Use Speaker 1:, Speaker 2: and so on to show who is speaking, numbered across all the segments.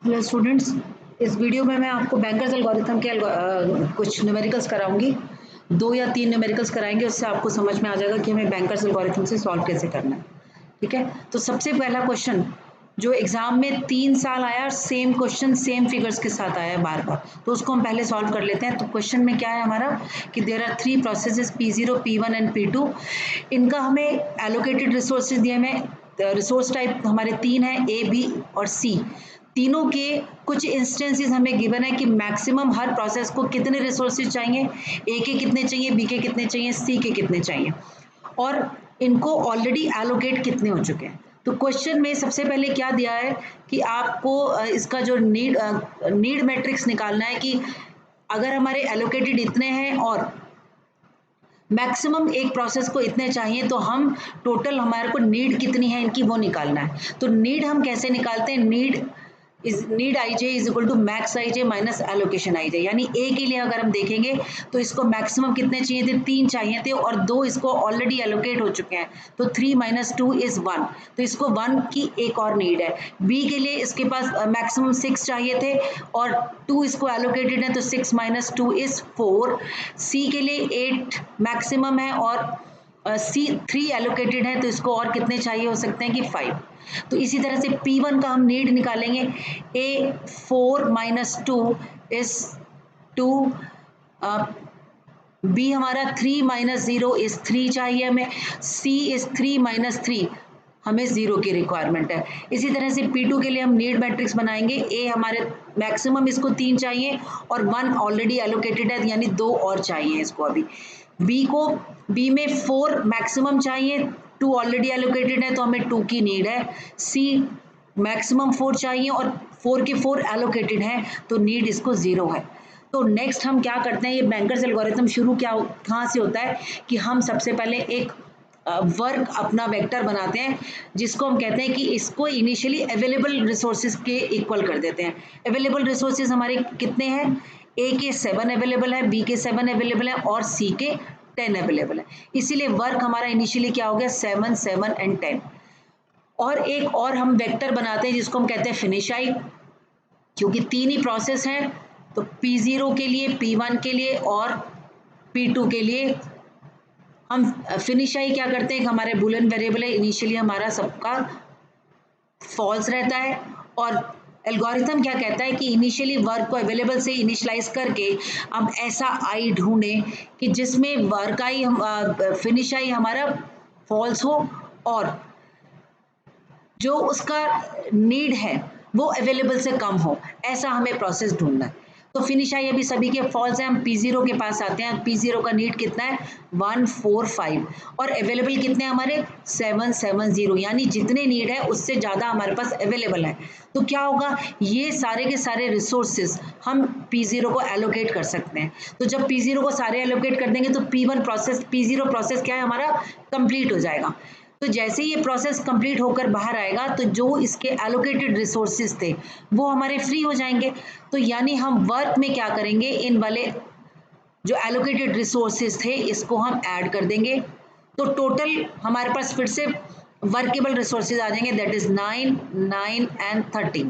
Speaker 1: Hello students, इस video में मैं आपको बैंकर्स एल्गोरिथम के कुछ न्यूमेरिकल्स कराऊंगी। 2 या 3 न्यूमेरिकल्स कराएंगे, उससे आपको समझ में आ जाएगा कि हमें बैंकर्स एल्गोरिथम से सॉल्व कैसे करना है। ठीक है, तो सबसे पहला क्वेश्चन जो एग्जाम में 3 साल आया और सेम क्वेश्चन सेम फिगर्स के साथ आया है बार बार, तो उसको हम पहले सॉल्व कर लेते हैं। तो क्वेश्चन में क्या है हमारा कि there are 3 processes P0, P1 and P2। इनका हमें एलोकेटेड रिसोर्सेज दिए हैं। रिसोर्स टाइप हमारे 3 है, A, B और C। तीनों के कुछ इंस्टेंसेस हमें गिवन है कि मैक्सिमम हर प्रोसेस को कितने रिसोर्सेज चाहिए, ए के कितने चाहिए, बी के कितने चाहिए, सी के कितने चाहिए, और इनको ऑलरेडी एलोकेट कितने हो चुके हैं। तो क्वेश्चन में सबसे पहले क्या दिया है कि आपको इसका जो नीड मैट्रिक्स निकालना है कि अगर हमारे एलोकेटेड इतने हैं और मैक्सिमम एक प्रोसेस को इतने चाहिए, तो हम टोटल हमारे को नीड कितनी है इनकी वो निकालना है। तो नीड हम कैसे निकालते हैं, need I J is equal to max I J minus allocation I J. यानी ए के लिए अगर हम देखेंगे तो इसको मैक्सिमम कितने चाहिए थे, 3 चाहिए थे और 2 इसको ऑलरेडी एलोकेट हो चुके हैं, तो 3 माइनस 2 इज 1, तो इसको 1 की एक और नीड है। बी के लिए इसके पास मैक्सिमम 6 चाहिए थे और 2 इसको एलोकेटेड है, तो 6 माइनस 2 इज 4। सी के लिए 8 मैक्सिमम है और सी 3 एलोकेटेड है, तो इसको और कितने चाहिए हो सकते हैं कि 5। तो इसी तरह से P1 का हम नीड निकालेंगे। A 4 माइनस 2 इज 2, B हमारा 3 माइनस 0 इज 3 चाहिए हमें, C इज 3 माइनस 3, हमें 0 की रिक्वायरमेंट है। इसी तरह से P2 के लिए हम नीड मैट्रिक्स बनाएंगे। A हमारे मैक्सिमम इसको 3 चाहिए और 1 ऑलरेडी एलोकेटेड है, यानी 2 और चाहिए इसको अभी। B में 4 मैक्सिमम चाहिए, 2 ऑलरेडी एलोकेटेड है, तो हमें 2 की नीड है। C मैक्सिमम 4 चाहिए और 4 के 4 एलोकेटेड है, तो नीड इसको 0 है। तो नेक्स्ट हम क्या करते हैं, ये बैंकर्स एल्गोरिथम शुरू कहाँ से होता है कि हम सबसे पहले एक वर्क अपना वेक्टर बनाते हैं, जिसको हम कहते हैं कि इसको इनिशियली अवेलेबल रिसोर्सेज के इक्वल कर देते हैं। अवेलेबल रिसोर्सेज हमारे कितने हैं, ए के 7 अवेलेबल है, बी के 7 अवेलेबल है और सी के 10 अवेलेबल है। इसीलिए वर्क हमारा इनिशियली क्या हो गया, 7, 7 एंड 10। और एक और हम वेक्टर बनाते हैं जिसको हम कहते हैं फिनिश आई, क्योंकि 3 ही प्रोसेस हैं, तो P0 के लिए, P1 के लिए और P2 के लिए हम फिनिश आई क्या करते हैं कि हमारे बूलियन वेरिएबल है, इनिशियली हमारा सबका फॉल्स रहता है। और एल्गोरिथम क्या कहता है कि इनिशियली वर्क को अवेलेबल से इनिशियलाइज करके हम ऐसा आई ढूंढें कि जिसमें वर्क आई फिनिश आई हमारा फॉल्स हो और जो उसका नीड है वो अवेलेबल से कम हो, ऐसा हमें प्रोसेस ढूंढना है। तो फिनिश आई अभी सभी के फॉल्स हैं, हम P0 के पास आते हैं। P0 का नीड कितना है, 1 4 5 और अवेलेबल कितने हैं हमारे 7 7 0, यानी जितने नीड है उससे ज़्यादा हमारे पास अवेलेबल है। तो क्या होगा, ये सारे के सारे रिसोर्सेज हम P0 को एलोकेट कर सकते हैं। तो जब P0 को सारे एलोकेट कर देंगे तो P0 प्रोसेस क्या है हमारा कंप्लीट हो जाएगा। तो जैसे ये प्रोसेस कंप्लीट होकर बाहर आएगा तो जो इसके एलोकेटेड रिसोर्सेज थे वो हमारे फ्री हो जाएंगे। तो यानी हम वर्क में क्या करेंगे, इन वाले जो एलोकेटेड रिसोर्सेज थे इसको हम ऐड कर देंगे, तो टोटल हमारे पास फिर से वर्केबल रिसोर्सेज आ जाएंगे, दैट इज 9 9 एंड 13।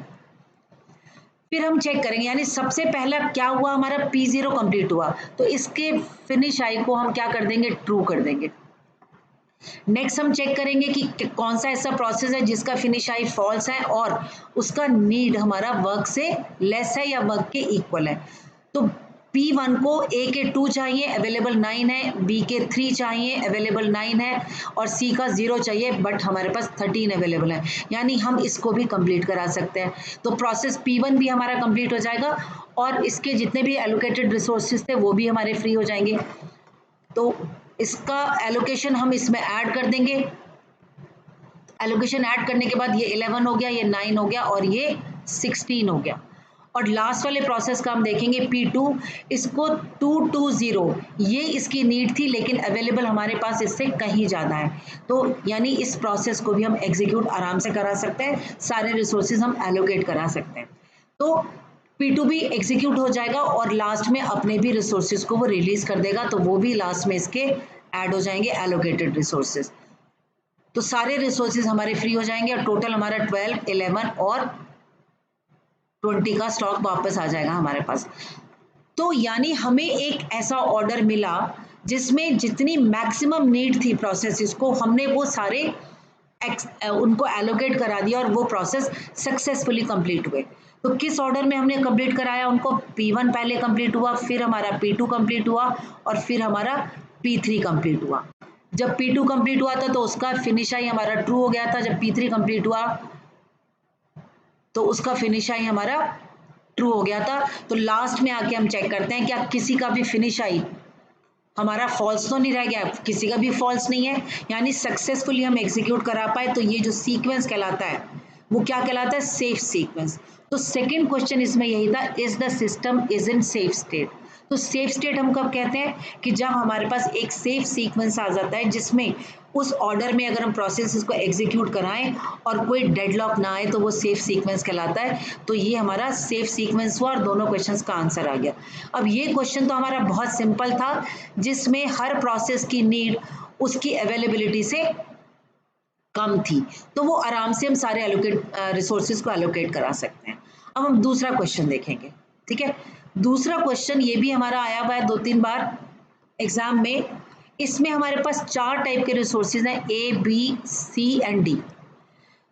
Speaker 1: फिर हम चेक करेंगे, यानी सबसे पहला क्या हुआ, हमारा P0 कंप्लीट हुआ, तो इसके फिनिश आई को हम क्या कर देंगे, ट्रू कर देंगे। नेक्स्ट हम चेक करेंगे कि कौन सा ऐसा प्रोसेस है जिसका फिनिश आई फॉल्स है और उसका नीड हमारा वर्क से लेस है या वर्क के इक्वल है। तो P1 को A के 2 चाहिए, अवेलेबल 9 है, B के 3 चाहिए, अवेलेबल 9 है और C का 0 चाहिए बट हमारे पास 13 अवेलेबल है, यानी हम इसको भी कंप्लीट करा सकते हैं। तो प्रोसेस P1 भी हमारा कंप्लीट हो जाएगा और इसके जितने भी एलोकेटेड रिसोर्सेज थे वो भी हमारे फ्री हो जाएंगे। तो इसका एलोकेशन हम इसमें ऐड कर देंगे। एलोकेशन ऐड करने के बाद ये 11 हो गया, ये 9 हो गया और ये 16 हो गया। और लास्ट वाले प्रोसेस का हम देखेंगे P2, इसको 220, ये इसकी नीड थी लेकिन अवेलेबल हमारे पास इससे कहीं ज़्यादा है, तो यानी इस प्रोसेस को भी हम एग्जीक्यूट आराम से करा सकते हैं, सारे रिसोर्सेज हम एलोकेट करा सकते हैं। तो P2 भी एग्जीक्यूट हो जाएगा और लास्ट में अपने भी रिसोर्सेज को वो रिलीज कर देगा, तो वो भी लास्ट में इसके ऐड हो जाएंगे एलोकेटेड रिसोर्सेज। तो सारे रिसोर्सेज हमारे फ्री हो जाएंगे और टोटल हमारा 12 11 और 20 का स्टॉक वापस आ जाएगा हमारे पास। तो यानी हमें एक ऐसा ऑर्डर मिला जिसमें जितनी मैक्सिमम नीड थी प्रोसेसेस को, हमने वो सारे उनको एलोकेट करा दिया और वो प्रोसेस सक्सेसफुली कंप्लीट हुए। तो किस ऑर्डर में हमने कंप्लीट कराया उनको? P1 पहले कंप्लीट हुआ, फिर हमारा P2 कंप्लीट हुआ और फिर हमारा P3 कंप्लीट हुआ। जब P2 कंप्लीट हुआ था तो उसका फिनिश आई हमारा ट्रू हो गया था। जब P3 कंप्लीट हुआ तो उसका फिनिश आई हमारा ट्रू हो गया था। तो लास्ट में आके हम चेक करते हैं क्या किसी का भी फिनिश आई हमारा फॉल्स तो नहीं रह गया, किसी का भी फॉल्स नहीं है, यानी सक्सेसफुली हम एग्जीक्यूट करा पाए। तो ये जो सीक्वेंस कहलाता है वो क्या कहलाता है? Safe sequence. तो सेकंड क्वेश्चन इसमें यही था, is the system is in safe state. तो सेफ स्टेट हम कब कहते हैं? कि जब हमारे पास एक सेफ सीक्वेंस आ जाता है जिसमें उस ऑर्डर में अगर हम प्रोसेस को एग्जीक्यूट कराएं और कोई डेडलॉक ना आए तो वो सेफ सीक्वेंस कहलाता है। तो ये हमारा सेफ सीक्वेंस हुआ और दोनों क्वेश्चंस का आंसर आ गया। अब ये क्वेश्चन तो हमारा बहुत सिंपल था, जिसमें हर प्रोसेस की नीड उसकी अवेलेबिलिटी से कम थी, तो वो आराम से हम सारे रिसोर्सेज को एलोकेट करा सकते हैं। अब हम दूसरा क्वेश्चन देखेंगे, ठीक है। दूसरा क्वेश्चन ये भी हमारा आया हुआ है 2-3 बार एग्जाम में। इसमें हमारे पास 4 टाइप के रिसोर्सेज हैं, ए, बी, सी एंड डी।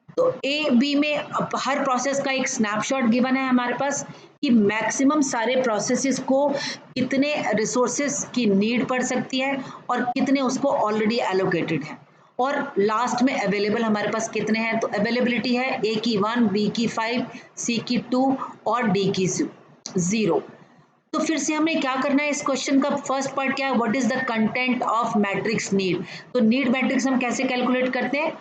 Speaker 1: तो ए बी में हर प्रोसेस का एक स्नैपशॉट गिवन है हमारे पास कि मैक्सिमम सारे प्रोसेसेस को कितने रिसोर्सेस की नीड पड़ सकती है और कितने उसको ऑलरेडी एलोकेटेड है, और लास्ट में अवेलेबल हमारे पास कितने हैं। तो अवेलेबिलिटी है ए की 1, बी की 5, सी की 2 और डी की 0। तो फिर से हमने क्या करना है, इस क्वेश्चन का फर्स्ट पार्ट क्या है, what is the content of matrix need. तो नीड मैट्रिक्स हम कैसे कैलकुलेट करते हैं?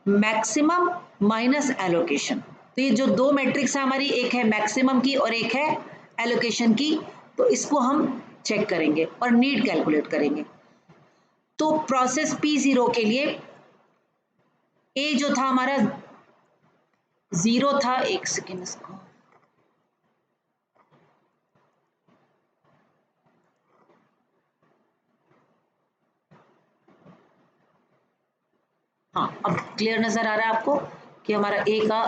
Speaker 1: Maximum minus allocation. तो ये जो दो मैट्रिक्स है हमारी, एक है मैक्सिमम की और एक है एलोकेशन की, तो इसको हम चेक करेंगे और नीड कैलकुलेट करेंगे। तो प्रोसेस P0 के लिए ए जो था हमारा 0 था, एक सेकेंड इसको, हाँ अब क्लियर नजर आ रहा है आपको कि हमारा ए का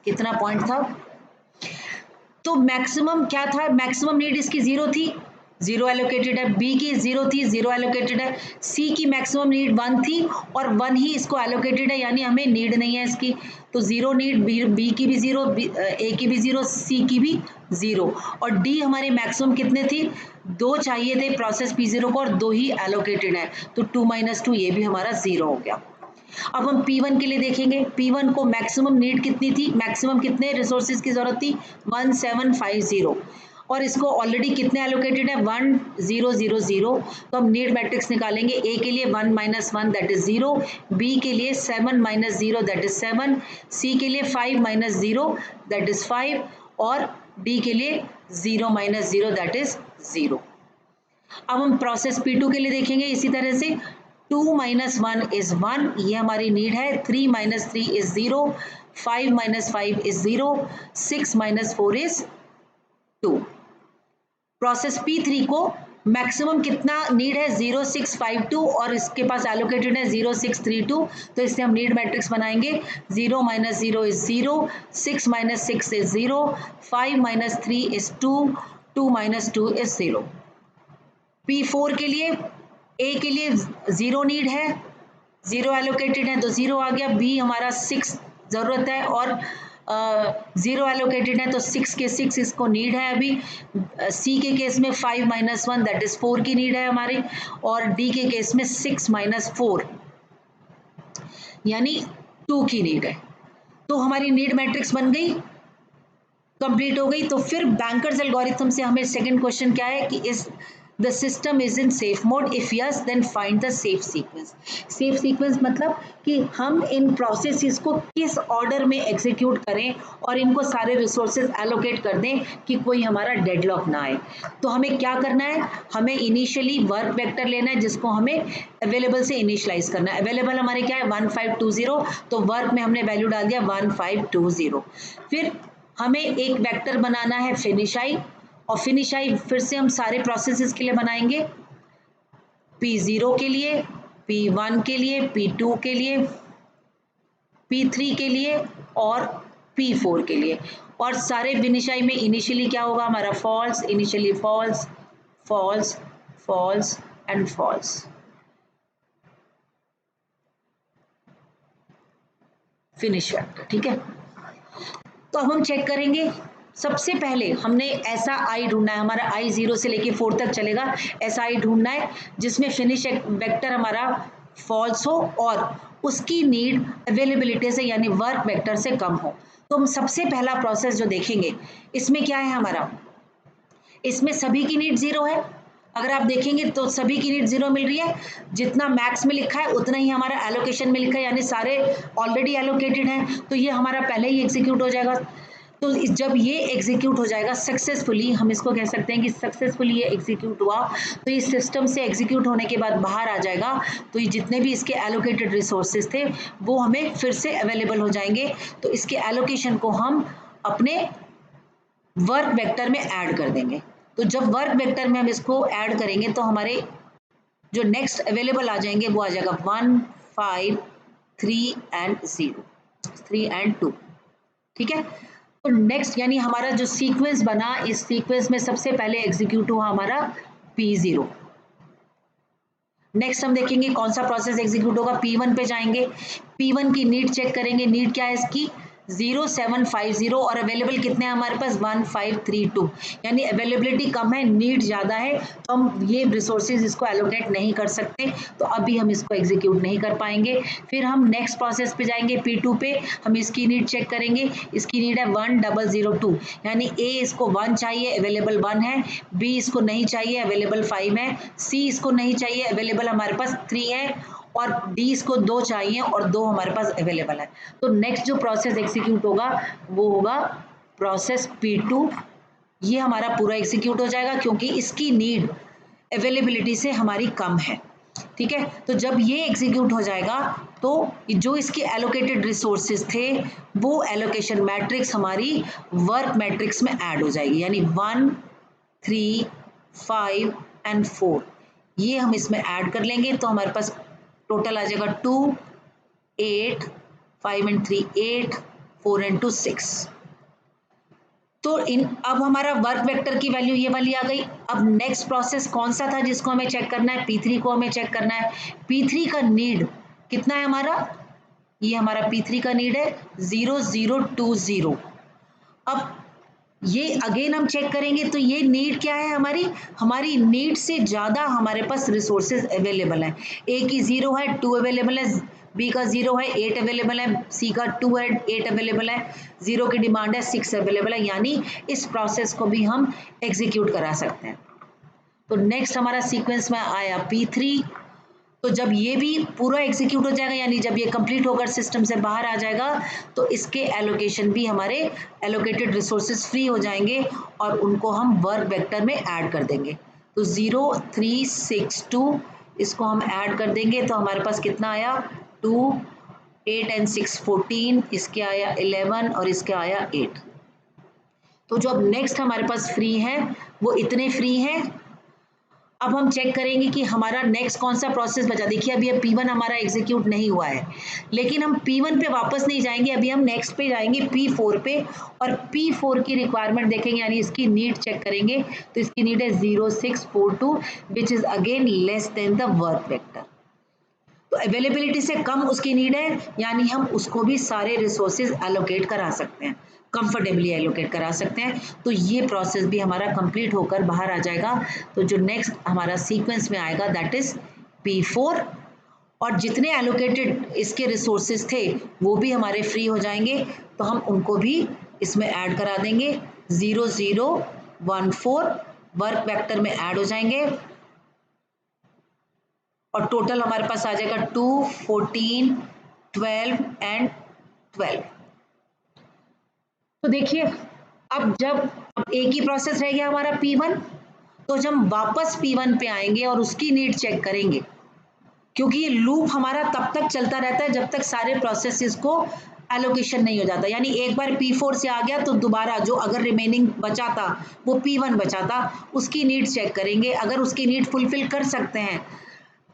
Speaker 1: कितना पॉइंट था। तो मैक्सिमम क्या था? मैक्सिमम नीड इसकी 0 थी, 0 एलोकेटेड है। बी की 0 थी, 0 एलोकेटेड है। सी की मैक्सिमम नीड 1 थी और 1 ही इसको एलोकेटेड है, यानी हमें नीड नहीं है इसकी। तो 0 नीड, बी की भी 0, ए की भी 0, सी की भी 0। और डी हमारे मैक्सिमम कितने थी? 2 चाहिए थे प्रोसेस P0 को और 2 ही एलोकेटेड है, तो 2 - 2 ये भी हमारा 0 हो गया। अब हम P1 के लिए देखेंगे, P1 को मैक्सिमम नीड कितनी थी, मैक्सिमम कितने रिसोर्सेज की जरूरत थी? 1750, और इसको ऑलरेडी कितने एलोकेटेड है? 1 0 0 0। तो हम नीड मैट्रिक्स निकालेंगे, ए के लिए 1 - 1 दैट इज 0, बी के लिए 7 - 0 दैट इज 7, सी के लिए 5 - 0 दैट इज 5 और डी के लिए 0 - 0 दैट इज 0। अब हम प्रोसेस P2 के लिए देखेंगे इसी तरह से, 2 - 1 is 1, ये हमारी नीड है। 3 - 3 is 0, 5 - 5 is 0, 6 - 4 is 2। Process P3 को मैक्सिमम कितना नीड है? 0652 और इसके पास एलोकेटेड है 0632, तो इससे हम नीड मैट्रिक्स बनाएंगे। 0 - 0 is 0, 6 - 6 is 0, 5 - 3 is 2, 2 - 2 is 0। P4 के लिए ए के लिए 0 नीड है, 0 एलोकेटेड है तो 0 आ गया। बी हमारा 6 जरूरत है और 0 एलोकेटेड है तो 6 के 6 इसको नीड है अभी। सी के केस में 5 - 1 दैट इज 4 की नीड है हमारी, और डी के केस में 6 - 4 यानी 2 की नीड है। तो हमारी नीड मैट्रिक्स बन गई, कंप्लीट हो गई। तो फिर बैंकर्स एल्गोरिथम से हमें सेकंड क्वेश्चन क्या है कि is the system is in safe mode, if yes then find the safe sequence. Safe sequence मतलब कि हम इन प्रोसेसेस को किस ऑर्डर में एग्जीक्यूट करें और इनको सारे रिसोर्सेज एलोकेट कर दें कि कोई हमारा डेडलॉक ना आए। तो हमें क्या करना है, हमें इनिशियली वर्क वेक्टर लेना है जिसको हमें अवेलेबल से इनिशियलाइज करना है। अवेलेबल हमारे क्या है? 1520, तो वर्क में हमने वैल्यू डाल दिया 1520। फिर हमें एक वेक्टर बनाना है फिनिश आई, और फिनिश आई फिर से हम सारे प्रोसेसेस के लिए बनाएंगे, P0 के लिए, P1 के लिए, P2 के लिए, P3 के लिए और P4 के लिए। और सारे विनिशाई में इनिशियली क्या होगा हमारा false, initially false, false, false and false. Finish vector, ठीक है। तो अब हम चेक करेंगे, सबसे पहले हमने ऐसा आई ढूंढना है, हमारा आई 0 से लेके 4 तक चलेगा, ऐसा आई ढूंढना है जिसमें फिनिश वेक्टर हमारा फॉल्स हो और उसकी नीड अवेलेबिलिटी से यानी वर्क वेक्टर से कम हो। तो हम सबसे पहला प्रोसेस जो देखेंगे इसमें क्या है हमारा, इसमें सभी की नीड 0 है। अगर आप देखेंगे तो सभी की नीड 0 मिल रही है, जितना मैक्स में लिखा है उतना ही हमारा एलोकेशन में लिखा है, यानी सारे ऑलरेडी एलोकेटेड हैं, तो ये हमारा पहले ही एग्जीक्यूट हो जाएगा। तो जब ये एग्जीक्यूट हो जाएगा सक्सेसफुली, हम इसको कह सकते हैं कि सक्सेसफुली ये एग्जीक्यूट हुआ, तो ये सिस्टम से एग्जीक्यूट होने के बाद बाहर आ जाएगा, तो ये जितने भी इसके एलोकेटेड रिसोर्सेज थे वो हमें फिर से अवेलेबल हो जाएंगे। तो इसके एलोकेशन को हम अपने वर्क वेक्टर में ऐड कर देंगे। तो जब वर्क वेक्टर में हम इसको ऐड करेंगे तो हमारे जो नेक्स्ट अवेलेबल आ जाएंगे वो आ जाएगा 1, 5, 3 एंड 0, 3 एंड 2, ठीक है। तो नेक्स्ट यानी हमारा जो सीक्वेंस बना, इस सीक्वेंस में सबसे पहले एग्जीक्यूट हुआ हमारा P0। नेक्स्ट हम देखेंगे कौन सा प्रोसेस एग्जीक्यूट होगा, P1 पे जाएंगे, P1 की नीड चेक करेंगे, नीड क्या है इसकी 0750 और अवेलेबल कितने हैं हमारे पास 1532, यानी अवेलेबिलिटी कम है, नीड ज़्यादा है, तो हम ये रिसोर्सेज इसको एलोकेट नहीं कर सकते, तो अभी हम इसको एग्जीक्यूट नहीं कर पाएंगे। फिर हम नेक्स्ट प्रोसेस पे जाएंगे, P2 पे, हम इसकी नीड चेक करेंगे, इसकी नीड है 1002, यानी A इसको 1 चाहिए, अवेलेबल 1 है, B इसको नहीं चाहिए, अवेलेबल 5 है, C इसको नहीं चाहिए, अवेलेबल हमारे पास 3 है, और D इसको 2 चाहिए और 2 हमारे पास अवेलेबल है। तो नेक्स्ट जो प्रोसेस एग्जीक्यूट होगा वो होगा प्रोसेस P2। ये हमारा पूरा एग्जीक्यूट हो जाएगा क्योंकि इसकी नीड अवेलेबिलिटी से हमारी कम है, ठीक है। तो जब ये एग्जीक्यूट हो जाएगा तो जो इसके एलोकेटेड रिसोर्सेज थे वो एलोकेशन मैट्रिक्स हमारी वर्क मैट्रिक्स में ऐड हो जाएगी, यानी 1, 3, 5 एंड 4 ये हम इसमें ऐड कर लेंगे, तो हमारे पास टोटल आ जाएगा 2, 8, 5 एंड 3 8, 4 एंड 2 6। तो अब हमारा वर्क वेक्टर की वैल्यू ये वाली आ गई। अब नेक्स्ट प्रोसेस कौन सा था जिसको हमें चेक करना है, P3 को हमें चेक करना है। P3 का नीड कितना है हमारा, ये हमारा P3 का नीड है 0020। अब ये अगेन हम चेक करेंगे तो ये नीड क्या है हमारी नीड से ज़्यादा हमारे पास रिसोर्सेज अवेलेबल हैं। ए की 0 है, 2 अवेलेबल है, बी का 0 है, 8 अवेलेबल है, सी का 2 है, 8 अवेलेबल है, 0 की डिमांड है, 6 अवेलेबल है, यानी इस प्रोसेस को भी हम एग्जीक्यूट करा सकते हैं। तो नेक्स्ट हमारा सीक्वेंस में आया P3। तो जब ये भी पूरा एग्जीक्यूट हो जाएगा, यानी जब ये कंप्लीट होकर सिस्टम से बाहर आ जाएगा, तो इसके एलोकेशन भी हमारे एलोकेटेड रिसोर्सेज फ्री हो जाएंगे और उनको हम वर्क वेक्टर में ऐड कर देंगे। तो 0, 3, 6, 2 इसको हम ऐड कर देंगे, तो हमारे पास कितना आया 2, 8 एंड 6 14, इसके आया 11 और इसके आया 8। तो जो अब नेक्स्ट हमारे पास फ्री है वो इतने फ्री हैं। अब हम चेक करेंगे कि हमारा नेक्स्ट कौन सा प्रोसेस बचा। देखिए अभी अब P1 हमारा एग्जीक्यूट नहीं हुआ है, लेकिन हम P1 पे वापस नहीं जाएंगे, अभी हम नेक्स्ट पे जाएंगे P4 पे, और P4 की रिक्वायरमेंट देखेंगे, यानी इसकी नीड चेक करेंगे। तो इसकी नीड है 0642 which is again less than the work vector. तो अवेलेबिलिटी से कम उसकी नीड है, यानी हम उसको भी सारे रिसोर्सेज एलोकेट करा सकते हैं, कंफर्टेबली एलोकेट करा सकते हैं। तो ये प्रोसेस भी हमारा कंप्लीट होकर बाहर आ जाएगा। तो जो नेक्स्ट हमारा सीक्वेंस में आएगा दैट इज P4, और जितने एलोकेटेड इसके रिसोर्सेज थे वो भी हमारे फ्री हो जाएंगे, तो हम उनको भी इसमें ऐड करा देंगे। 0014 वर्क वेक्टर में ऐड हो जाएंगे और टोटल हमारे पास आ जाएगा 2, 14, 12 एंड 12। तो देखिए अब एक ही प्रोसेस रह गया हमारा P1, तो जब हम वापस P1 पे आएंगे और उसकी नीड चेक करेंगे, क्योंकि ये लूप हमारा तब तक चलता रहता है जब तक सारे प्रोसेसेस को एलोकेशन नहीं हो जाता, यानी एक बार P4 से आ गया तो दोबारा जो अगर रिमेनिंग बचा था वो P1 बचा था, उसकी नीड चेक करेंगे। अगर उसकी नीड फुलफिल कर सकते हैं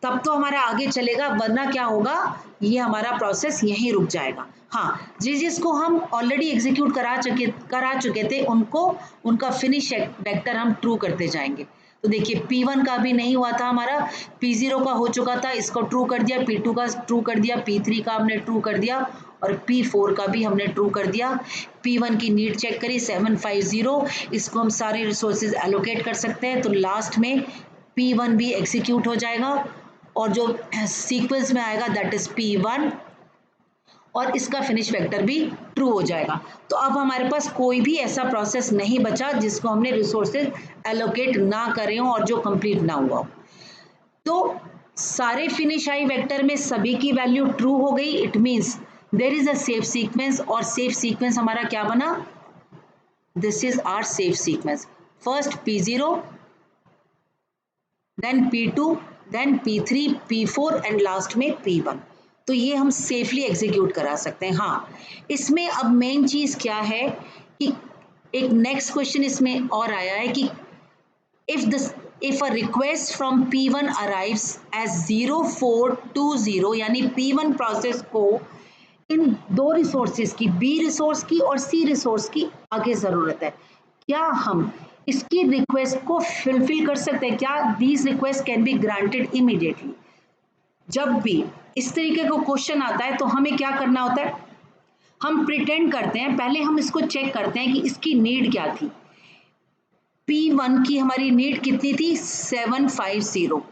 Speaker 1: तब तो हमारा आगे चलेगा, वरना क्या होगा, ये हमारा प्रोसेस यहीं रुक जाएगा। हाँ, जिसको हम ऑलरेडी एग्जीक्यूट करा चुके थे उनको उनका फिनिश वेक्टर हम ट्रू करते जाएंगे। तो देखिए P1 का भी नहीं हुआ था हमारा, P0 का हो चुका था, इसको ट्रू कर दिया, P2 का ट्रू कर दिया, P3 का हमने ट्रू कर दिया और P4 का भी हमने ट्रू कर दिया। P1 की नीड चेक करी 750, इसको हम सारे रिसोर्सेज एलोकेट कर सकते हैं, तो लास्ट में P1 भी एग्जीक्यूट हो जाएगा और जो सीक्वेंस में आएगा दैट इज P1 और इसका फिनिश वेक्टर भी ट्रू हो जाएगा। तो अब हमारे पास कोई भी ऐसा प्रोसेस नहीं बचा जिसको हमने रिसोर्सेज एलोकेट ना करे हो और जो कंप्लीट ना हुआ हो। तो सारे फिनिश आई वेक्टर में सभी की वैल्यू ट्रू हो गई, it means there is a safe sequence, और सेफ सीक्वेंस हमारा क्या बना, this is our safe sequence, first P0, then P2, then P3, P4 and last में P1। तो ये हम सेफली एग्जीक्यूट करा सकते हैं। हाँ, इसमें अब मेन चीज क्या है कि एक नेक्स्ट क्वेश्चन इसमें और आया है कि if a request from P1 arrives as 0420, यानी P1 प्रोसेस को इन दो रिसोर्सेज की, B रिसोर्स की और C रिसोर्स की आगे जरूरत है, क्या हम इसकी रिक्वेस्ट को फुलफिल कर सकते हैं, क्या these request can be granted immediately. जब भी इस तरीके का क्वेश्चन आता है तो हमें क्या करना होता है, हम प्रिटेंड करते हैं, पहले हम इसको चेक करते हैं कि इसकी नीड क्या थी। P1 की हमारी नीड कितनी थी, 750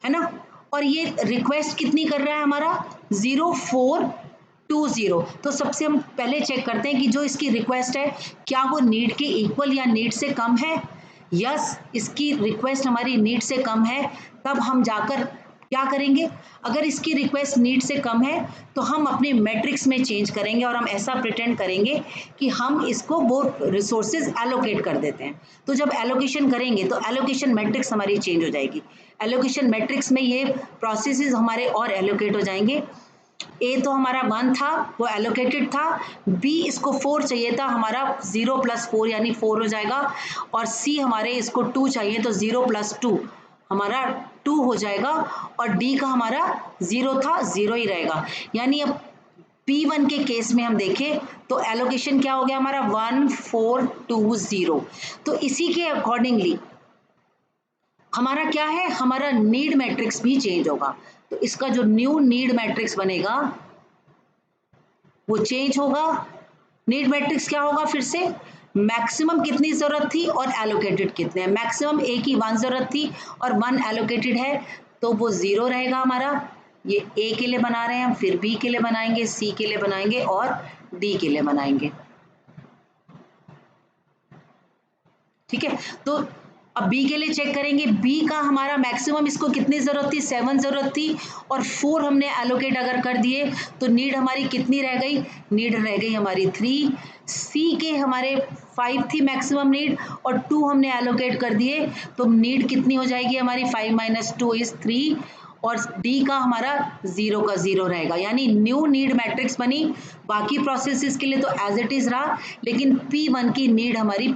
Speaker 1: है ना, और ये रिक्वेस्ट कितनी कर रहा है हमारा 0420। तो सबसे हम पहले चेक करते हैं कि जो इसकी रिक्वेस्ट है क्या वो नीड के इक्वल या नीड से कम है। यस, इसकी रिक्वेस्ट हमारी नीड से कम है, तब हम जाकर क्या करेंगे, अगर इसकी रिक्वेस्ट नीड से कम है तो हम अपने मैट्रिक्स में चेंज करेंगे और हम ऐसा प्रिटेंड करेंगे कि हम इसको वो रिसोर्सेज एलोकेट कर देते हैं। तो जब एलोकेशन करेंगे तो एलोकेशन मैट्रिक्स हमारी चेंज हो जाएगी, एलोकेशन मैट्रिक्स में ये प्रोसेसेस हमारे और एलोकेट हो जाएंगे। ए तो हमारा 1 था, वो एलोकेटेड था, बी इसको 4 चाहिए था, हमारा 0 + 4 यानी 4 हो जाएगा, और सी हमारे इसको 2 चाहिए तो 0 + 2 हमारा 2 हो जाएगा, और डी का हमारा 0 था, 0 ही रहेगा। यानी अब P1 के केस में हम देखें तो एलोकेशन क्या हो गया हमारा 1420। तो इसी के अकॉर्डिंगली हमारा क्या है, हमारा नीड मैट्रिक्स भी चेंज होगा। तो इसका जो न्यू नीड मैट्रिक्स बनेगा वो चेंज होगा। नीड मैट्रिक्स क्या होगा, फिर से मैक्सिमम कितनी जरूरत थी और एलोकेटेड कितने हैं। मैक्सिमम ए की 1 जरूरत थी और 1 एलोकेटेड है तो वो 0 रहेगा हमारा। ये ए के लिए बना रहे हैं हम, फिर बी के लिए बनाएंगे, सी के लिए बनाएंगे और डी के लिए बनाएंगे। ठीक है, तो अब बी के लिए चेक करेंगे, बी का हमारा मैक्सिमम इसको कितनी जरूरत थी, 7 जरूरत थी, और 4 हमने एलोकेट अगर कर दिए तो नीड हमारी कितनी रह गई, नीड रह गई हमारी 3। सी के हमारे 5 थी मैक्सिमम नीड और 2 हमने एलोकेट कर दिए तो नीड कितनी हो जाएगी हमारी, 5 - 2 = 3, और डी का हमारा 0 का 0 रहेगा। यानी न्यू नीड मैट्रिक्स बनी। बाकी प्रोसेसेस के लिए तो एज इट इज रहा, लेकिन P1 की नीड हमारी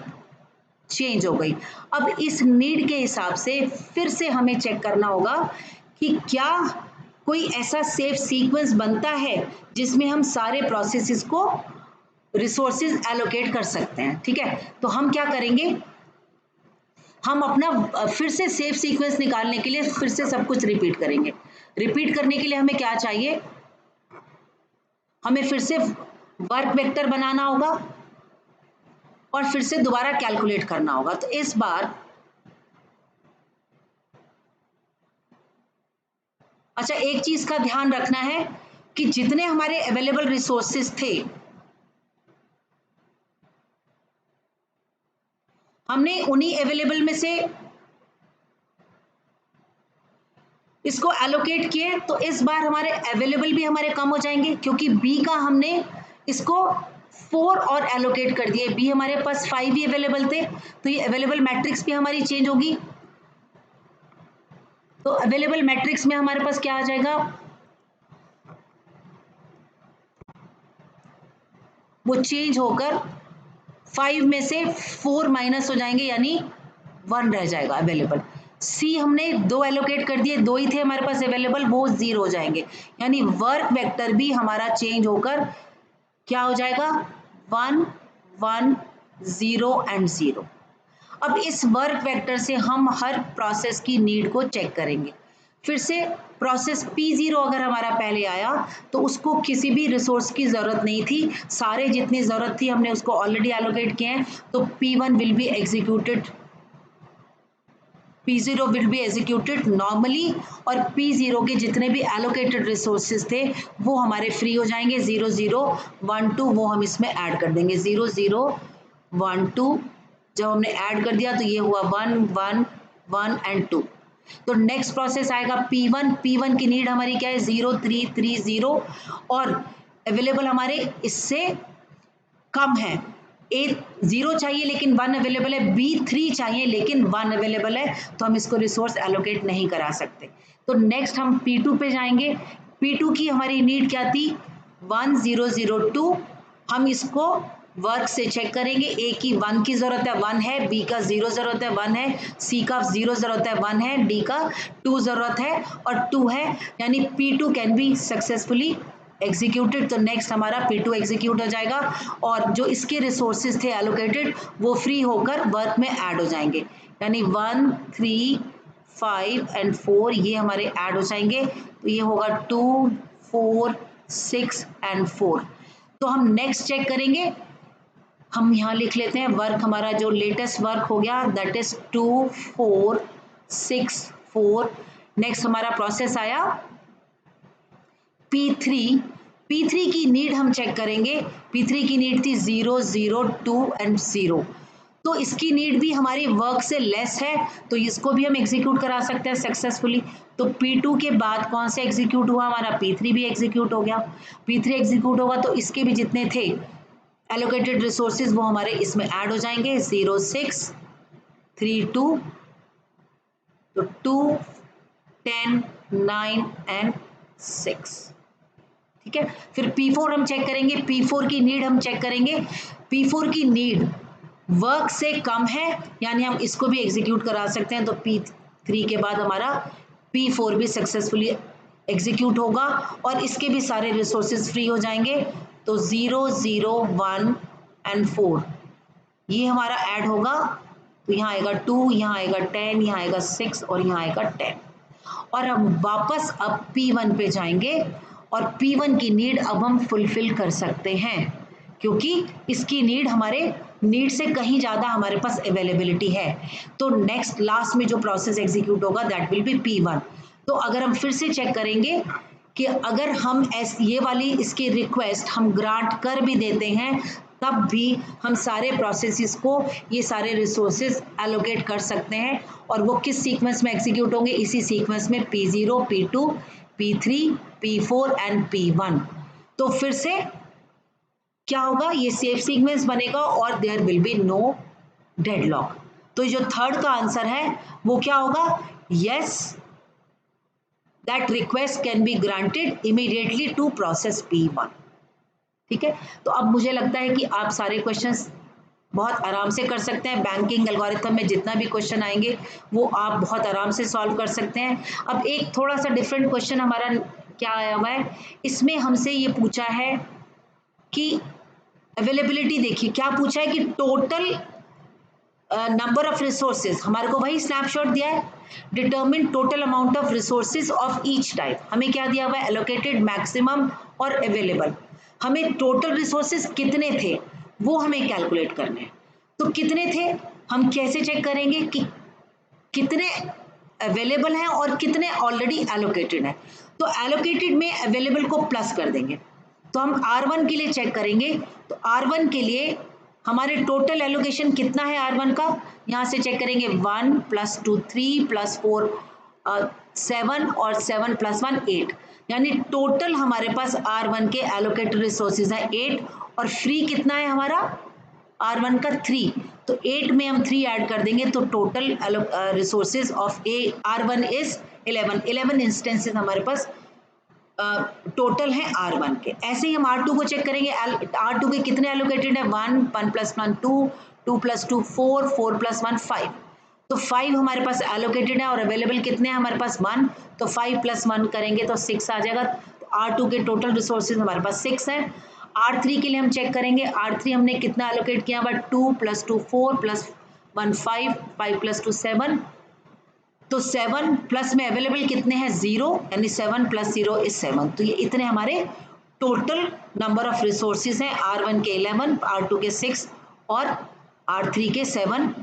Speaker 1: चेंज हो गई। अब इस नीड के हिसाब से फिर से हमें चेक करना होगा कि क्या कोई ऐसा सेफ सीक्वेंस बनता है जिसमें हम सारे प्रोसेसेस को रिसोर्सेज एलोकेट कर सकते हैं। ठीक है, तो हम क्या करेंगे, हम अपना फिर से सेफ सीक्वेंस निकालने के लिए फिर से सब कुछ रिपीट करेंगे। रिपीट करने के लिए हमें क्या चाहिए, हमें फिर से वर्क वेक्टर बनाना होगा और फिर से दोबारा कैलकुलेट करना होगा। तो इस बार अच्छा, एक चीज का ध्यान रखना है कि जितने हमारे अवेलेबल रिसोर्सेज थे हमने उन्हीं अवेलेबल में से इसको एलोकेट किए, तो इस बार हमारे अवेलेबल भी हमारे कम हो जाएंगे क्योंकि बी का हमने इसको 4 और एलोकेट कर दिए, बी हमारे पास 5 ही अवेलेबल थे, तो ये अवेलेबल मैट्रिक्स भी हमारी चेंज होगी। तो अवेलेबल मैट्रिक्स में हमारे पास क्या आ जाएगा, वो चेंज होकर 5 में से 4 माइनस हो जाएंगे यानी 1 रह जाएगा अवेलेबल। सी हमने 2 एलोकेट कर दिए, 2 ही थे हमारे पास अवेलेबल, वो 0 हो जाएंगे, यानी वर्क वेक्टर भी हमारा चेंज होकर क्या हो जाएगा 1 1 0 एंड 0। अब इस वर्क वेक्टर से हम हर प्रोसेस की नीड को चेक करेंगे। फिर से प्रोसेस P0 अगर हमारा पहले आया तो उसको किसी भी रिसोर्स की जरूरत नहीं थी, सारे जितनी जरूरत थी हमने उसको ऑलरेडी एलोकेट किए हैं, तो P1 will be executed, P0 will be executed normally, और P0 के जितने भी एलोकेटेड रिसोर्सेज थे वो हमारे फ्री हो जाएंगे। 0 0 1 2 वो हम इसमें ऐड कर देंगे, 0 0 1 2 जब हमने ऐड कर दिया तो ये हुआ 1 1 1 एंड 2। तो नेक्स्ट प्रोसेस आएगा P1, P1 की नीड हमारी क्या है 0 3 3 0, और अवेलेबल हमारे इससे कम है, ए 0 चाहिए लेकिन 1 अवेलेबल है, बी 3 चाहिए लेकिन 1 अवेलेबल है, तो हम इसको रिसोर्स एलोकेट नहीं करा सकते। तो नेक्स्ट हम P2 पे जाएंगे। P2 की हमारी नीड क्या थी 1 0 0 2, हम इसको वर्क से चेक करेंगे, ए की 1 की जरूरत है 1 है, बी का 0 जरूरत है 1 है, सी का 0 जरूरत है 1 है, डी का 2 जरूरत है और 2 है, यानी P2 can be successfully executed. तो नेक्स्ट हमारा P2 एग्जीक्यूट हो जाएगा और जो इसके रिसोर्सेज थे एलोकेटेड वो फ्री होकर वर्क में ऐड हो जाएंगे, यानी 1 3 5 एंड 4 ये हमारे ऐड हो जाएंगे, तो ये होगा 2 4 6 एंड 4। तो हम नेक्स्ट चेक करेंगे, हम यहाँ लिख लेते हैं वर्क, हमारा जो लेटेस्ट वर्क हो गया दैट इज 2 4 6 4। नेक्स्ट हमारा प्रोसेस आया P3, P3 की नीड हम चेक करेंगे, P3 की नीड थी 0 0 2 एंड 0, तो इसकी नीड भी हमारी वर्क से लेस है, तो इसको भी हम एग्जीक्यूट करा सकते हैं सक्सेसफुली। तो P2 के बाद कौन सा एग्जीक्यूट हुआ हमारा P3 भी एग्जीक्यूट हो गया, P3 एग्जीक्यूट होगा तो इसके भी जितने थे एलोकेटेड रिसोर्सेज वो हमारे इसमें ऐड हो जाएंगे, 0 6 3 2, तो 2 10 9 एंड 6। ठीक है, फिर P4 हम चेक करेंगे, P4 की नीड हम चेक करेंगे, P4 की नीड वर्क से कम है, यानी हम इसको भी एग्जीक्यूट करा सकते हैं, तो P3 के बाद हमारा P4 भी सक्सेसफुली एग्जीक्यूट होगा और इसके भी सारे रिसोर्सेज फ्री हो जाएंगे, तो 0 0 1 एंड 4 ये हमारा ऐड होगा, तो यहाँ आएगा 2, यहाँ आएगा 10, यहाँ आएगा 6 और यहाँ आएगा 10। और हम वापस अब P1 पे जाएंगे और P1 की नीड अब हम फुलफिल कर सकते हैं, क्योंकि इसकी नीड हमारे नीड से कहीं ज़्यादा हमारे पास अवेलेबिलिटी है। तो नेक्स्ट लास्ट में जो प्रोसेस एग्जीक्यूट होगा दैट विल बी P1। तो अगर हम फिर से चेक करेंगे कि अगर हम ये वाली इसकी रिक्वेस्ट हम ग्रांट कर भी देते हैं तब भी हम सारे प्रोसेसेस को ये सारे रिसोर्सेज एलोकेट कर सकते हैं, और वो किस सीक्वेंस में एग्जीक्यूट होंगे, इसी सीक्वेंस में P0 P2 P3 P4 and P1। तो फिर से क्या होगा, ये सेफ सीक्वेंस बनेगा और there will be no deadlock. तो जो थर्ड का आंसर है वो क्या होगा, yes that request can be granted immediately to process P1। ठीक है, तो अब मुझे लगता है कि आप सारे क्वेश्चंस बहुत आराम से कर सकते हैं, बैंकिंग एल्गोरिथम में जितना भी क्वेश्चन आएंगे वो आप बहुत आराम से सॉल्व कर सकते हैं। अब एक थोड़ा सा डिफरेंट क्वेश्चन हमारा क्या आया हुआ है, इसमें हमसे ये पूछा है कि अवेलेबिलिटी, देखिए क्या पूछा है कि टोटल नंबर ऑफ रिसोर्सेज, हमारे को वही स्नैपशॉट दिया है, determine total amount of resources of each type, हमें क्या दिया हुआ है एलोकेटेड, मैक्सिमम और अवेलेबल। हमें टोटल रिसोर्सेज कितने थे वो हमें कैलकुलेट करने हैं, तो कितने थे हम कैसे चेक करेंगे कि कितने अवेलेबल हैं और कितने ऑलरेडी एलोकेटेड हैं। तो एलोकेटेड में अवेलेबल को प्लस कर देंगे, तो हम R1 के लिए चेक करेंगे, तो R1 के लिए हमारे टोटल एलोकेशन कितना है R1 का, यहाँ से चेक करेंगे 1 + 2 3 + 4 7 और 7 + 1 8, यानी टोटल हमारे पास R1 के एलोकेटेड रिसोर्सेज है 8 और फ्री कितना है हमारा R1 का 3, तो 8 में हम 3 ऐड कर देंगे तो total resources of R1 is 11 instances हमारे पास टोटल है R1 के। ऐसे ही हम R2 को चेक करेंगे, R2 के कितने एलोकेटेड है 1 1 + 1 2 2 + 2 4 4 + 1 5, तो 5 हमारे पास एलोकेटेड है और अवेलेबल कितने हैं हमारे पास 1, तो 5 + 1 करेंगे तो 6 आ जाएगा। तो R2 के टोटल रिसोर्सेज हमारे पास 6 है। R3 के लिए हम चेक करेंगे, R3 हमने कितना एलोकेट किया हुआ, 2 + 2 4 + 1 5, 5 + 2 7, तो 7 प्लस में अवेलेबल कितने हैं 0, यानी 7 + 0 = 7। तो ये इतने हमारे टोटल नंबर ऑफ रिसोर्सेज हैं, R1 के 11, R2 के 6 और R3 के 7।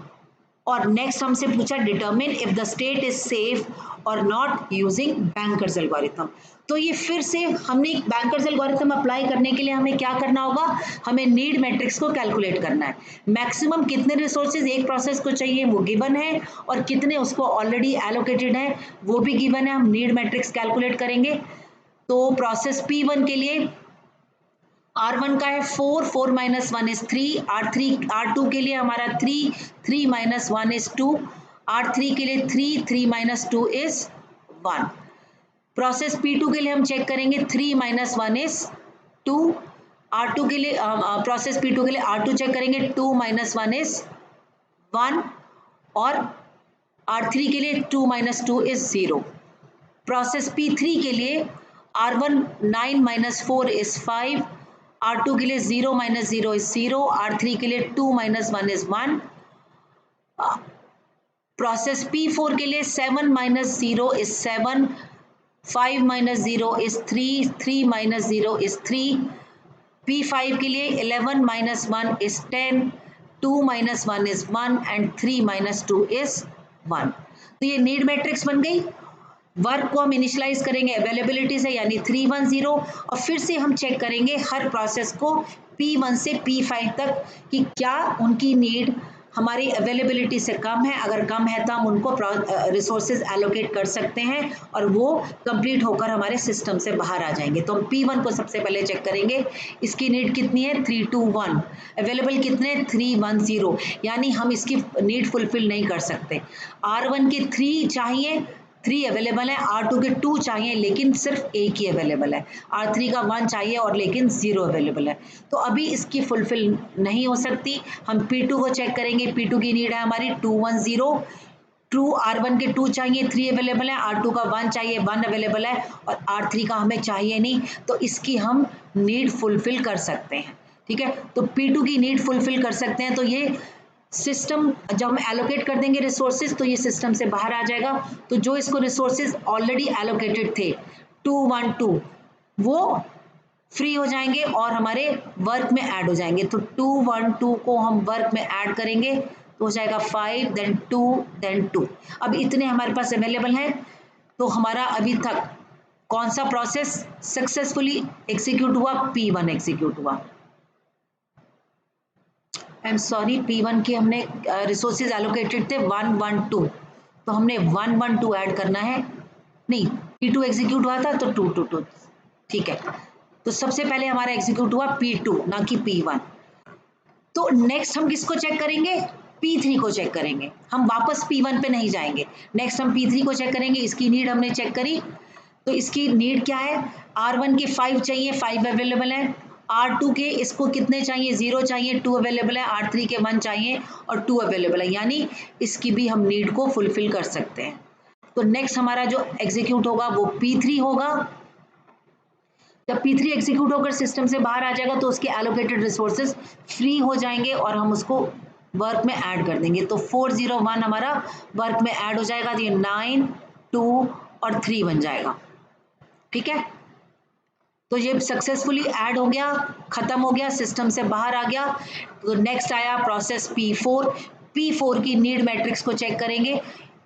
Speaker 1: और नेक्स्ट हमसे पूछा determine if the state is safe और नॉट यूजिंग बैंकर्स एल्गोरिथम। तो ये फिर से हमने बैंकर्स एल्गोरिथम अप्लाई करने के लिए हमें क्या करना होगा, हमें नीड मैट्रिक्स को कैलकुलेट करना है। मैक्सिमम कितने रिसोर्सेज एक प्रोसेस को चाहिए वो गिवन है, और कितने उसको ऑलरेडी एलोकेटेड है वो भी गिवन है। हम नीड मैट्रिक्स कैलकुलेट करेंगे। तो प्रोसेस P1 के लिए R1 का है 4, 4 - 1 = 3, R2 के लिए हमारा 3, 3 - 1 = 2, R3 के लिए 3, 3 - 2 = 1। प्रोसेस P2 के लिए हम चेक करेंगे 3 - 1 = 2, R2 के लिए प्रोसेस P2 के लिए R2 चेक करेंगे 2 - 1 = 1, और R3 के लिए 2 - 2 = 0। प्रोसेस P3 के लिए R1 9 - 4 = 5, R2 के लिए 0 - 0 = 0, R3 के लिए 2 - 1 = 1। प्रोसेस P4 के लिए 7 - 0 = 7, 5 - 0 = 3, 3 - 0 = 3। P5 के लिए 11 - 1 = 10, 2 - 1 = 1 and 3 - 2 = 1। तो ये नीड मैट्रिक्स बन गई। वर्क को हम इनिशियलाइज करेंगे अवेलेबिलिटी से, यानी 310, और फिर से हम चेक करेंगे हर प्रोसेस को P1 से P5 तक कि क्या उनकी नीड हमारी अवेलेबिलिटी से कम है। अगर कम है तो हम उनको रिसोर्सेज एलोकेट कर सकते हैं और वो कंप्लीट होकर हमारे सिस्टम से बाहर आ जाएंगे। तो हम P1 को सबसे पहले चेक करेंगे, इसकी नीड कितनी है 321, अवेलेबल कितने 310, यानी हम इसकी नीड फुलफिल नहीं कर सकते। R1 के 3 चाहिए, 3 अवेलेबल है, R2 के 2 चाहिए लेकिन सिर्फ एक ही अवेलेबल है, R3 का 1 चाहिए और लेकिन 0 अवेलेबल है, तो अभी इसकी फुलफिल नहीं हो सकती। हम P2 को चेक करेंगे, P2 की नीड है हमारी 210, ट्रू R1 के 2 चाहिए, 3 अवेलेबल है, R2 का 1 चाहिए, 1 अवेलेबल है, और R3 का हमें चाहिए नहीं, तो इसकी हम नीड फुलफिल कर सकते हैं। ठीक है, तो P2 की नीड फुलफिल कर सकते हैं। तो ये सिस्टम जब हम एलोकेट कर देंगे रिसोर्सेज तो ये सिस्टम से बाहर आ जाएगा। तो जो इसको रिसोर्सेज ऑलरेडी एलोकेटेड थे 212 वो फ्री हो जाएंगे और हमारे वर्क में ऐड हो जाएंगे। तो 212 को हम वर्क में ऐड करेंगे तो हो जाएगा 5, देन 2, देन 2। अब इतने हमारे पास अवेलेबल हैं। तो हमारा अभी तक कौन सा प्रोसेस सक्सेसफुली एग्जीक्यूट हुआ, P1 एग्जीक्यूट हुआ। आई एम सॉरी, P1 के हमने रिसोर्सेज एलोकेटेड थे 112, तो हमने 112 ऐड करना है। नहीं, P2 एग्जीक्यूट हुआ था तो 222, ठीक है। तो सबसे पहले हमारा एग्जीक्यूट हुआ P2 ना कि P1। तो नेक्स्ट हम किसको चेक करेंगे, P3 को चेक करेंगे। हम वापस P1 पे नहीं जाएंगे, नेक्स्ट हम P3 को चेक करेंगे। इसकी नीड हमने चेक करी, तो इसकी नीड क्या है, R1 के 5 चाहिए, 5 अवेलेबल है, R2 के इसको कितने चाहिए 0 चाहिए, 2 अवेलेबल है, R3 के 1 चाहिए और 2 अवेलेबल है, यानी इसकी भी हम नीड को फुलफिल कर सकते हैं। तो नेक्स्ट हमारा जो एग्जीक्यूट होगा वो P3 होगा। जब P3 एग्जीक्यूट होकर सिस्टम से बाहर आ जाएगा तो उसके एलोकेटेड रिसोर्सेज फ्री हो जाएंगे और हम उसको वर्क में ऐड कर देंगे। तो 401 हमारा वर्क में ऐड हो जाएगा, तो ये 9, 2 और 3 बन जाएगा। ठीक है, तो ये सक्सेसफुली ऐड हो गया, खत्म हो गया, सिस्टम से बाहर आ गया। तो नेक्स्ट आया प्रोसेस P4। P4 की नीड मैट्रिक्स को चेक करेंगे।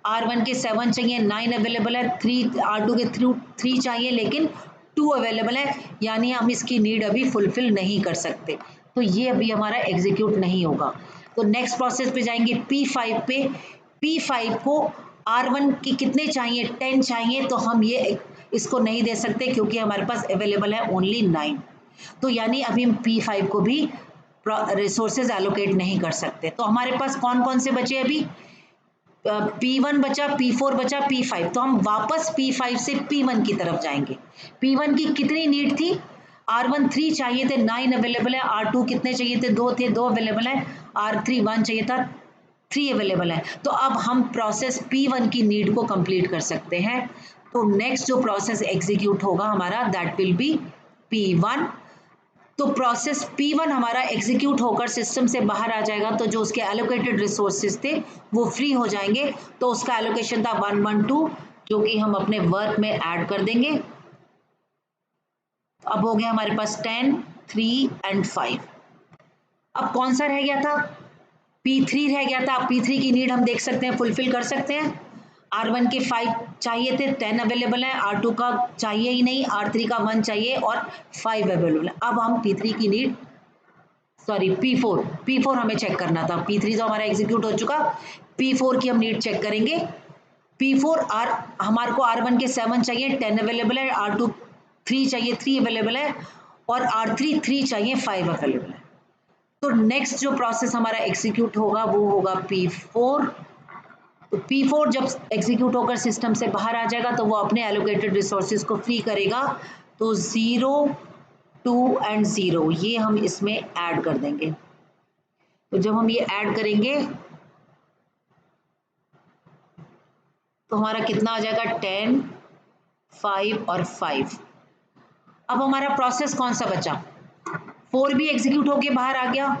Speaker 1: R1 के 7 चाहिए, 9 अवेलेबल है, 3 R2 के 3 चाहिए लेकिन 2 अवेलेबल है, यानी हम इसकी नीड अभी फुलफिल नहीं कर सकते, तो ये अभी हमारा एग्जीक्यूट नहीं होगा। तो नेक्स्ट प्रोसेस पे जाएंगे P5 पे। P5 को R1 की कितने चाहिए 10 चाहिए, तो हम ये इसको नहीं दे सकते क्योंकि हमारे पास अवेलेबल है ओनली 9, तो यानी अभी हम P5 को भी रिसोर्सेज एलोकेट नहीं कर सकते। तो हमारे पास कौन कौन से बचे अभी, P1 बचा, P4 बचा, P5। तो हम वापस P5 से P1 की तरफ जाएंगे। P1 की कितनी नीड थी, R1 3 चाहिए थे, 9 अवेलेबल है, R2 कितने चाहिए थे 2 थे, 2 अवेलेबल है, R3 1 चाहिए था, 3 अवेलेबल है। तो अब हम प्रोसेस P1 की नीड को कंप्लीट कर सकते हैं। तो नेक्स्ट जो प्रोसेस एग्जीक्यूट होगा हमारा दैट विल बी P1। तो प्रोसेस P1 हमारा एग्जीक्यूट होकर सिस्टम से बाहर आ जाएगा, तो जो उसके एलोकेटेड रिसोर्सेज थे वो फ्री हो जाएंगे। तो उसका एलोकेशन था 1 1 2, जो कि हम अपने वर्क में ऐड कर देंगे। अब हो गया हमारे पास 10, 3 एंड 5। अब कौन सा रह गया था? P3 रह गया था। P3 की नीड हम देख सकते हैं, फुलफिल कर सकते हैं। R1 के 5 चाहिए थे, 10 अवेलेबल है। R2 का चाहिए ही नहीं, R3 का 1 चाहिए और 5 अवेलेबल है। अब हम P3 की नीड, सॉरी P4 हमें चेक करना था। P3 तो हमारा एग्जीक्यूट हो चुका, P4 की हम नीड चेक करेंगे। P4 हमारे को R1 के 7 चाहिए, 10 अवेलेबल है। R2 3 चाहिए, 3 अवेलेबल है। और R3 3 चाहिए, 5 अवेलेबल है। तो नेक्स्ट जो प्रोसेस हमारा एग्जीक्यूट होगा वो होगा P4। तो P4 जब एग्जीक्यूट होकर सिस्टम से बाहर आ जाएगा तो वो अपने एलोकेटेड रिसोर्सेज को फ्री करेगा। तो 0, 2 एंड 0 ये हम इसमें ऐड कर देंगे। तो जब हम ये ऐड करेंगे तो हमारा कितना आ जाएगा? 10, 5 और 5। अब हमारा प्रोसेस कौन सा बचा? 4 भी एग्जीक्यूट होके बाहर आ गया,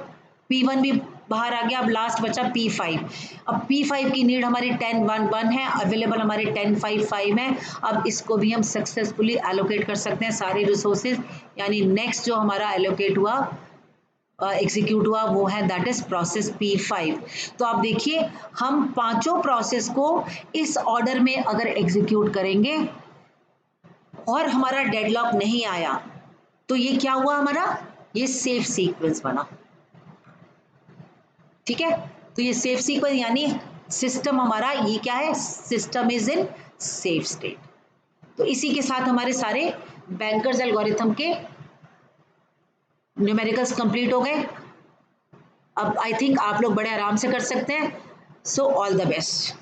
Speaker 1: P1 भी बाहर आ गया। अब लास्ट बचा P5। अब P5 की नीड हमारी 10, 1, 1 है, अवेलेबल हमारे 10, 5, 5 है। अब इसको भी हम सक्सेसफुली एलोकेट कर सकते हैं सारे रिसोर्सेज। यानी नेक्स्ट जो हमारा एलोकेट हुआ, एग्जीक्यूट हुआ, वो है दैट इज प्रोसेस P5। तो आप देखिए हम पांचों प्रोसेस को इस ऑर्डर में अगर एग्जीक्यूट करेंगे और हमारा डेडलॉक नहीं आया तो ये क्या हुआ हमारा? ये सेफ सीक्वेंस बना। ठीक है, तो ये सेफ सीक्वेंस यानी सिस्टम हमारा ये क्या है? System is in safe state. तो इसी के साथ हमारे सारे बैंकर्स एल्गोरिथम के न्यूमेरिकल्स कंप्लीट हो गए। अब आई थिंक आप लोग बड़े आराम से कर सकते हैं। So all the best.